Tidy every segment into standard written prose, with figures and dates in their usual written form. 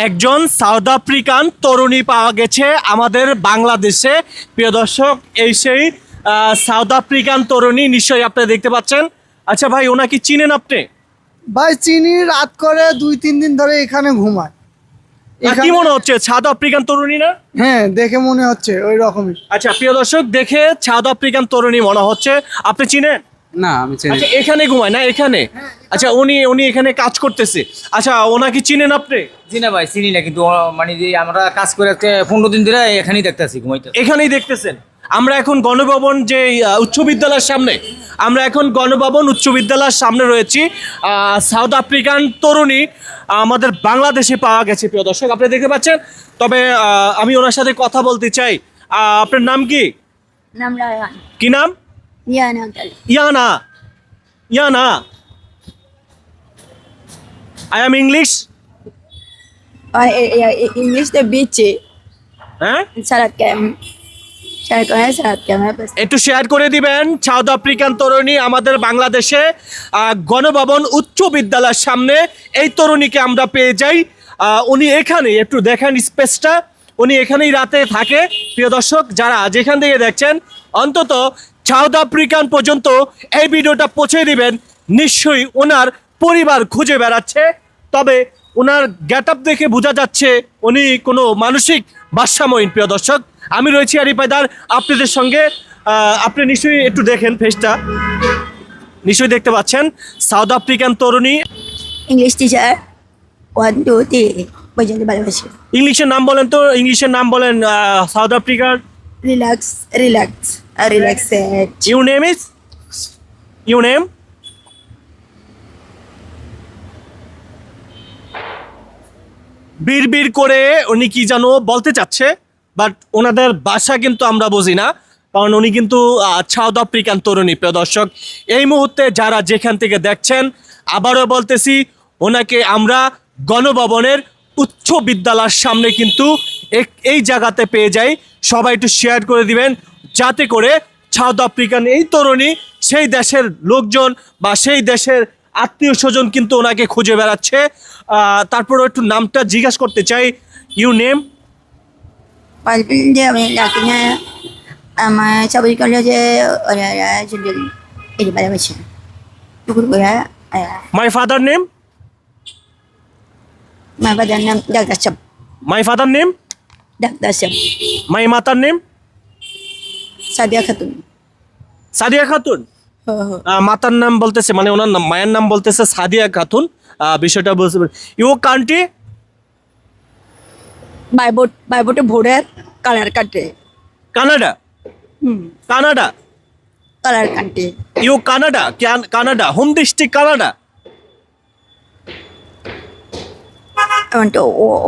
একজন south African তরুণী পাওয়া গেছে আমাদের বাংলাদেশে। প্রিয় দর্শক, এই সেই সাউথ আফ্রিকান তরুণী, নিশ্চয়ই আপনি দেখতে পাচ্ছেন। আচ্ছা ভাই, ওনাকে চিনেন আপনি? ভাই চিনি, রাত করে 2-3 দিন ধরে এখানে ঘুমায়। কি মনে হচ্ছে, সাউথ আফ্রিকান তরুণী না? হ্যাঁ, দেখে মনে হচ্ছে ওই রকমই। আচ্ছা প্রিয় দর্শক, দেখে সাউথ আফ্রিকান তরুণী মনে হচ্ছে। আপনি চিনেন? না, আমি চিনি। আচ্ছা, এখানে ঘুমায় না এখানে? আচ্ছা, উনি এখানে কাজ করতেছে। আচ্ছা, ওনাকে চিনেন আপনি? জি না ভাই, চিনি না, কিন্তু মানে যে আমরা কাজ করে 15 দিন ধরে এখানেই দেখতেছি, ঘুমাইতে। এখানেই দেখতেছেন। আমরা এখন গণভবন যে উচ্চ বিদ্যালয়ের সামনে, আমরা এখন গণভবন উচ্চ বিদ্যালয়ের সামনে রয়েছি। সাউথ আফ্রিকান তরুণী আমাদের বাংলাদেশে পাওয়া গেছে প্রিয় দর্শক, আপনি দেখতে পাচ্ছেন। তবে আমি ওনার সাথে কথা বলতে চাই। আপনার নাম কি? নাম রায়হান। কি নাম? Ian uncle. Yana. Yana, I am English. English तो बीच হ্যাঁ, सड़क के सड़क के मैं बस একটু শেয়ার করে দিবেন। সাউথ আফ্রিকান তরুণী আমাদের বাংলাদেশে গণভবন উচ্চ বিদ্যালয়ের সামনে এই তরুণীকে আমরা পেয়ে যাই। উনি এখানে, একটু দেখেন স্পেসটা, উনি এখানেই রাতে থাকে। প্রিয় দর্শক, যারা যেখান থেকে দেখছেন, অন্তত সাউথ আফ্রিকান পর্যন্ত এই ভিডিওটা পৌঁছে দিবেন। নিশ্চয়ই ওনার পরিবার খুঁজে বেড়াচ্ছে। তবে ওনার গেট আপ দেখে বোঝা যাচ্ছে উনি কোনো মানসিক ভারসাম্যহীন। প্রিয় দর্শক, আমি রয়েছি আরিফ হায়দার আপনাদের সঙ্গে। আপনি নিশ্চয়ই একটু দেখেন ফেসটা, নিশ্চয়ই দেখতে পাচ্ছেন। সাউথ আফ্রিকান তরুণী। इंग्लिश टीचर 1 2 3 পর্যন্ত ভালোবাসি। ইংলিশের নাম বলেন তো, ইংলিশের নাম বলেন সাউথ আফ্রিকার। Relax relax relaxed. You name is, you name? বিড় করে উনি কি যেন বলতে চাচ্ছে, বাট ওনাদের ভাষা কিন্তু আমরা বুঝি না, কারণ উনি কিন্তু সাউথ আফ্রিকান তরুণী। প্রিয় দর্শক, এই মুহূর্তে যারা যেখান থেকে দেখছেন, আবারও বলতেছি, ওনাকে আমরা গণভবনের উচ্চ বিদ্যালয়ের সামনে কিন্তু এই জায়গাতে পেয়ে যাই। সবাই একটু শেয়ার করে দিবেন, যাতে করে সাউথ আফ্রিকান এই তরুণী, সেই দেশের লোকজন বা সেই দেশের আত্মীয় স্বজন কিন্তু ওনাকে খুঁজে বেড়াচ্ছে। তারপরে একটু নামটা জিজ্ঞাসা করতে চাই। You name? পারবেন যে আমি ডাকি না, আমার সবাই করলে যে ওরা যদি এই ভালোবাসি টুকুর করে। My father name? মা বাবার নাম ডাক্তার সাহেব। My father name? ডাক্তার সাহেব। মাই মাতার নেম? সাদিয়া খাতুন। সাদিয়া খাতুন। মাতার নাম বলতেছে, মানে ওনার নাম, মায়ের নাম বলতেছে সাদিয়া খাতুন। বিষয়টা বুঝতে পারি। You country? বাইবোটে ভোরের কালার কাটে। কানাডা। কানাডা। কালার কাটে। You Canada? Canada, home district Canada.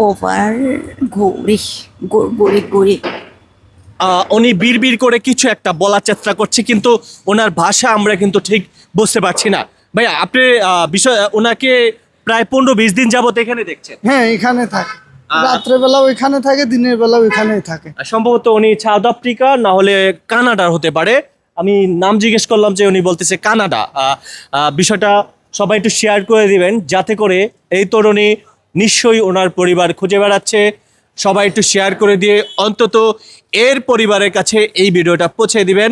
Over ঘুরি ঘুরি ঘুরি। উনি বিড় করে কিছু একটা বলার চেষ্টা করছে, কিন্তু ওনার ভাষা আমরা কিন্তু ঠিক বুঝতে পারছি না। ভাইয়া, আপনি বিষয় ওনাকে প্রায় 15-20 দিন যাবত এখানে দেখছেন? হ্যাঁ, এখানে থাকে। রাত্রেবেলাও এখানে থাকে, দিনের বেলাও এখানেই থাকে। সম্ভবত উনি সাউথ আফ্রিকা না হলে কানাডার হতে পারে। আমি নাম জিজ্ঞেস করলাম যে উনি বলতেছে কানাডা। বিষয়টা সবাই একটু শেয়ার করে দিবেন, যাতে করে এই তরুণী, নিশ্চয়ই ওনার পরিবার খুঁজে বেড়াচ্ছে। সবাই একটু শেয়ার করে দিয়ে অন্তত এর পরিবারের কাছে এই ভিডিওটা পৌঁছে দিবেন।